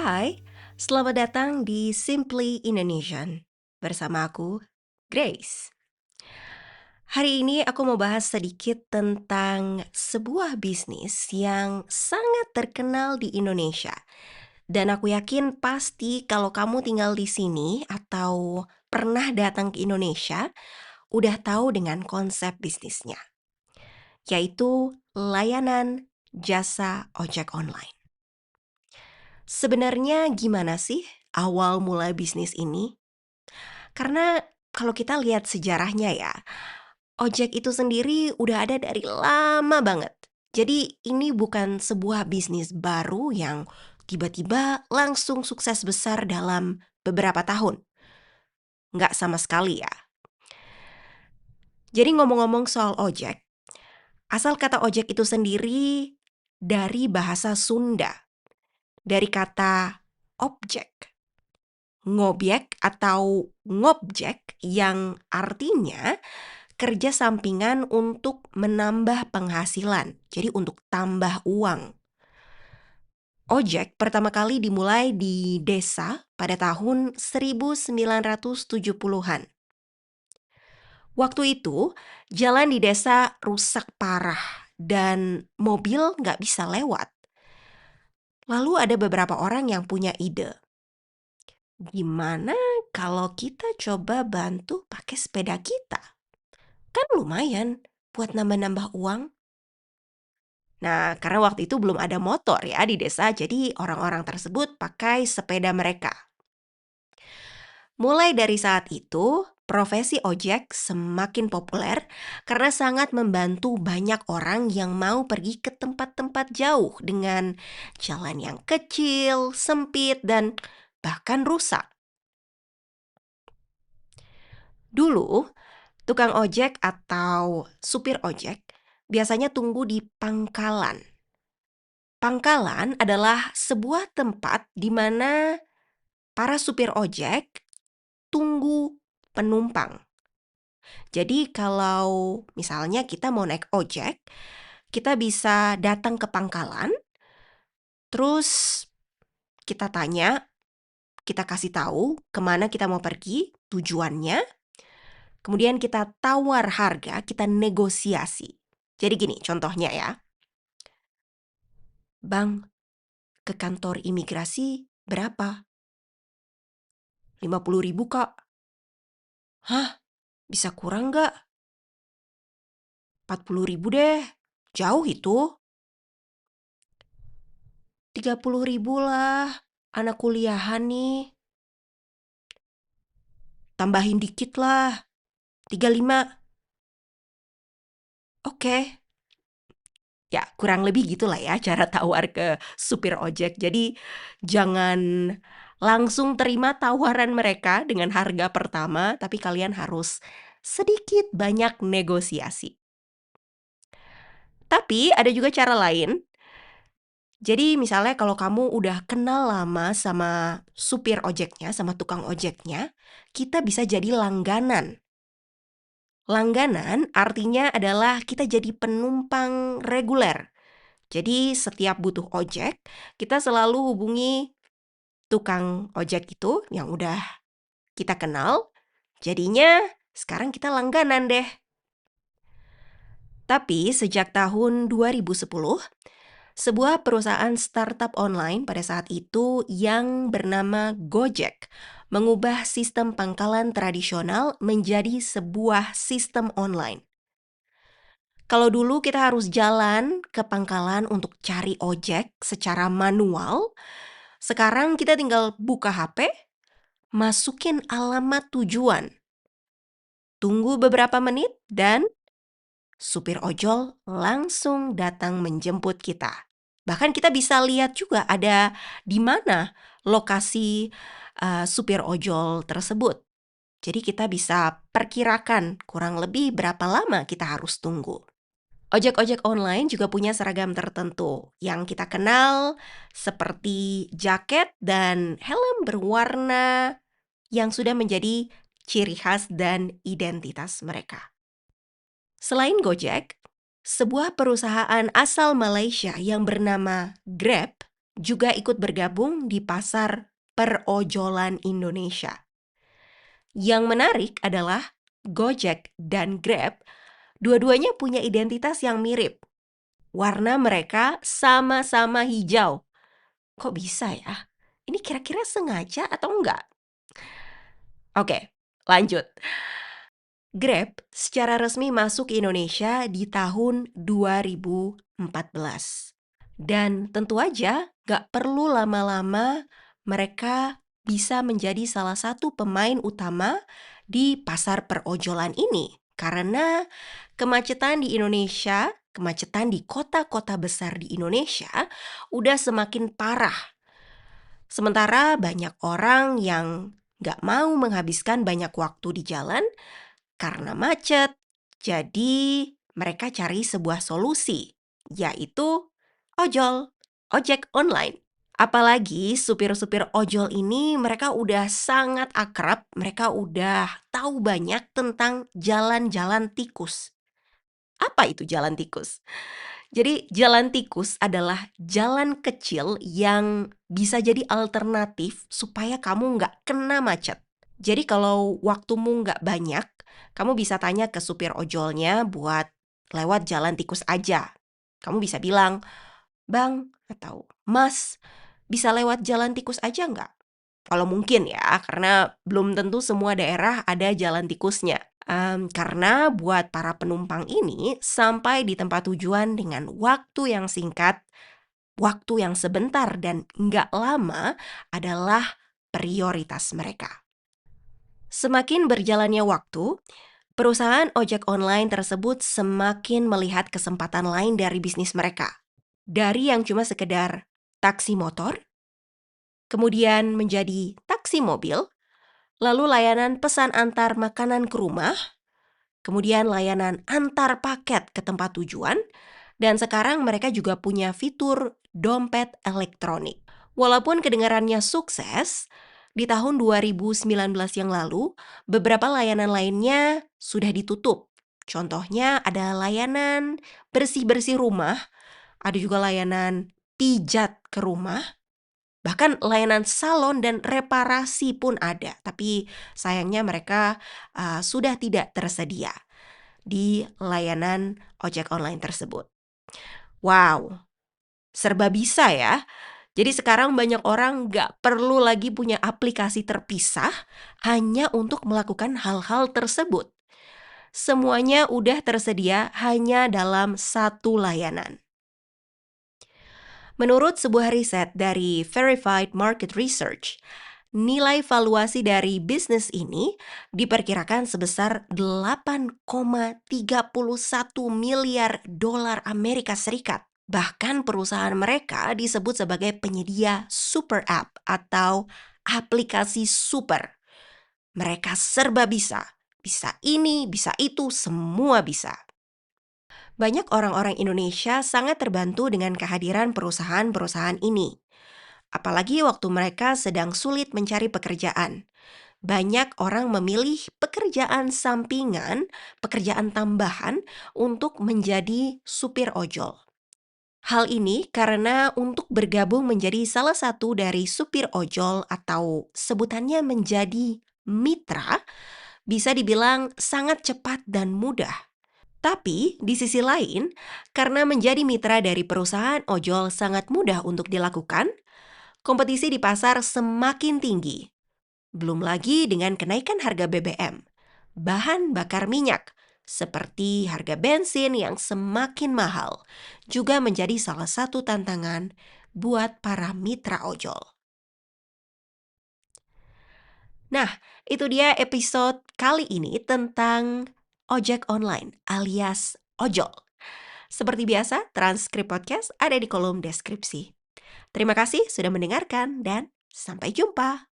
Hai, selamat datang di Simply Indonesian. Bersama aku, Grace. Hari ini aku mau bahas sedikit tentang sebuah bisnis yang sangat terkenal di Indonesia. Dan aku yakin pasti kalau kamu tinggal di sini atau pernah datang ke Indonesia, udah tahu dengan konsep bisnisnya, yaitu layanan jasa ojek online. Sebenarnya gimana sih awal mulai bisnis ini? Karena kalau kita lihat sejarahnya ya, ojek itu sendiri udah ada dari lama banget. Jadi ini bukan sebuah bisnis baru yang tiba-tiba langsung sukses besar dalam beberapa tahun. Nggak sama sekali ya. Jadi ngomong-ngomong soal ojek, asal kata ojek itu sendiri dari bahasa Sunda, dari kata objek. Ngobjek atau ngobjek yang artinya kerja sampingan untuk menambah penghasilan, jadi untuk tambah uang. Ojek pertama kali dimulai di desa pada tahun 1970-an. Waktu itu, jalan di desa rusak parah dan mobil nggak bisa lewat. Lalu ada beberapa orang yang punya ide. Gimana kalau kita coba bantu pakai sepeda kita? Kan lumayan buat nambah-nambah uang. Nah, karena waktu itu belum ada motor ya di desa, jadi orang-orang tersebut pakai sepeda mereka. Mulai dari saat itu, profesi ojek semakin populer karena sangat membantu banyak orang yang mau pergi ke tempat-tempat jauh dengan jalan yang kecil, sempit, dan bahkan rusak. Dulu, tukang ojek atau supir ojek biasanya tunggu di pangkalan. Pangkalan adalah sebuah tempat di mana para supir ojek tunggu penumpang. Jadi kalau misalnya kita mau naik ojek, kita bisa datang ke pangkalan, terus kita tanya, kita kasih tahu kemana kita mau pergi, tujuannya, kemudian kita tawar harga, kita negosiasi. Jadi gini contohnya ya, Bang, ke kantor imigrasi berapa? 50.000 kak. Hah? Bisa kurang nggak? 40.000 deh. Jauh itu. 30.000 lah. Anak kuliahan nih. Tambahin dikit lah. 35. Oke. Ya, kurang lebih gitulah ya cara tawar ke supir ojek. Jadi jangan langsung terima tawaran mereka dengan harga pertama, tapi kalian harus sedikit banyak negosiasi. Tapi ada juga cara lain. Jadi misalnya kalau kamu udah kenal lama sama supir ojeknya, sama tukang ojeknya, kita bisa jadi langganan. Langganan artinya adalah kita jadi penumpang reguler. Jadi setiap butuh ojek, kita selalu hubungi tukang ojek itu yang udah kita kenal. Jadinya sekarang kita langganan deh. Tapi sejak tahun 2010, sebuah perusahaan startup online pada saat itu yang bernama Gojek mengubah sistem pangkalan tradisional menjadi sebuah sistem online. Kalau dulu kita harus jalan ke pangkalan untuk cari ojek secara manual, sekarang kita tinggal buka HP, masukin alamat tujuan, tunggu beberapa menit dan supir ojol langsung datang menjemput kita. Bahkan kita bisa lihat juga ada di mana lokasi supir ojol tersebut. Jadi kita bisa perkirakan kurang lebih berapa lama kita harus tunggu. Ojek-ojek online juga punya seragam tertentu yang kita kenal seperti jaket dan helm berwarna yang sudah menjadi ciri khas dan identitas mereka. Selain Gojek, sebuah perusahaan asal Malaysia yang bernama Grab juga ikut bergabung di pasar perojolan Indonesia. Yang menarik adalah Gojek dan Grab, dua-duanya punya identitas yang mirip. Warna mereka sama-sama hijau. Kok bisa ya? Ini kira-kira sengaja atau enggak? Oke, lanjut. Grab secara resmi masuk ke Indonesia di tahun 2014. Dan tentu aja gak perlu lama-lama mereka bisa menjadi salah satu pemain utama di pasar perojolan ini. Karena kemacetan di Indonesia, kemacetan di kota-kota besar di Indonesia udah semakin parah. Sementara banyak orang yang gak mau menghabiskan banyak waktu di jalan karena macet. Jadi mereka cari sebuah solusi, yaitu ojek online. Apalagi supir-supir ojol ini mereka udah sangat akrab, mereka udah tahu banyak tentang jalan-jalan tikus. Apa itu jalan tikus? Jadi jalan tikus adalah jalan kecil yang bisa jadi alternatif supaya kamu nggak kena macet. Jadi kalau waktumu nggak banyak, kamu bisa tanya ke supir ojolnya buat lewat jalan tikus aja. Kamu bisa bilang, "Bang," atau "Mas, bisa lewat jalan tikus aja nggak?" Kalau mungkin ya, karena belum tentu semua daerah ada jalan tikusnya. Karena buat para penumpang ini sampai di tempat tujuan dengan waktu yang singkat, waktu yang sebentar dan nggak lama adalah prioritas mereka. Semakin berjalannya waktu, perusahaan ojek online tersebut semakin melihat kesempatan lain dari bisnis mereka. Dari yang cuma sekedar taksi motor, kemudian menjadi taksi mobil, lalu layanan pesan antar makanan ke rumah, kemudian layanan antar paket ke tempat tujuan, dan sekarang mereka juga punya fitur dompet elektronik. Walaupun kedengarannya sukses, di tahun 2019 yang lalu, beberapa layanan lainnya sudah ditutup. Contohnya ada layanan bersih-bersih rumah, ada juga layanan pijat ke rumah, bahkan layanan salon dan reparasi pun ada. Tapi sayangnya mereka sudah tidak tersedia di layanan ojek online tersebut. Wow, serba bisa ya. Jadi sekarang banyak orang nggak perlu lagi punya aplikasi terpisah hanya untuk melakukan hal-hal tersebut. Semuanya udah tersedia hanya dalam satu layanan. Menurut sebuah riset dari Verified Market Research, nilai valuasi dari bisnis ini diperkirakan sebesar 8,31 miliar dolar Amerika Serikat. Bahkan perusahaan mereka disebut sebagai penyedia super app atau aplikasi super. Mereka serba bisa. Bisa ini, bisa itu, semua bisa. Banyak orang-orang Indonesia sangat terbantu dengan kehadiran perusahaan-perusahaan ini. Apalagi waktu mereka sedang sulit mencari pekerjaan. Banyak orang memilih pekerjaan sampingan, pekerjaan tambahan untuk menjadi supir ojol. Hal ini karena untuk bergabung menjadi salah satu dari supir ojol atau sebutannya menjadi mitra, bisa dibilang sangat cepat dan mudah. Tapi di sisi lain, karena menjadi mitra dari perusahaan ojol sangat mudah untuk dilakukan, kompetisi di pasar semakin tinggi. Belum lagi dengan kenaikan harga BBM, bahan bakar minyak, seperti harga bensin yang semakin mahal, juga menjadi salah satu tantangan buat para mitra ojol. Nah, itu dia episode kali ini tentang ojek online alias ojol. Seperti biasa, transkrip podcast ada di kolom deskripsi. Terima kasih sudah mendengarkan dan sampai jumpa.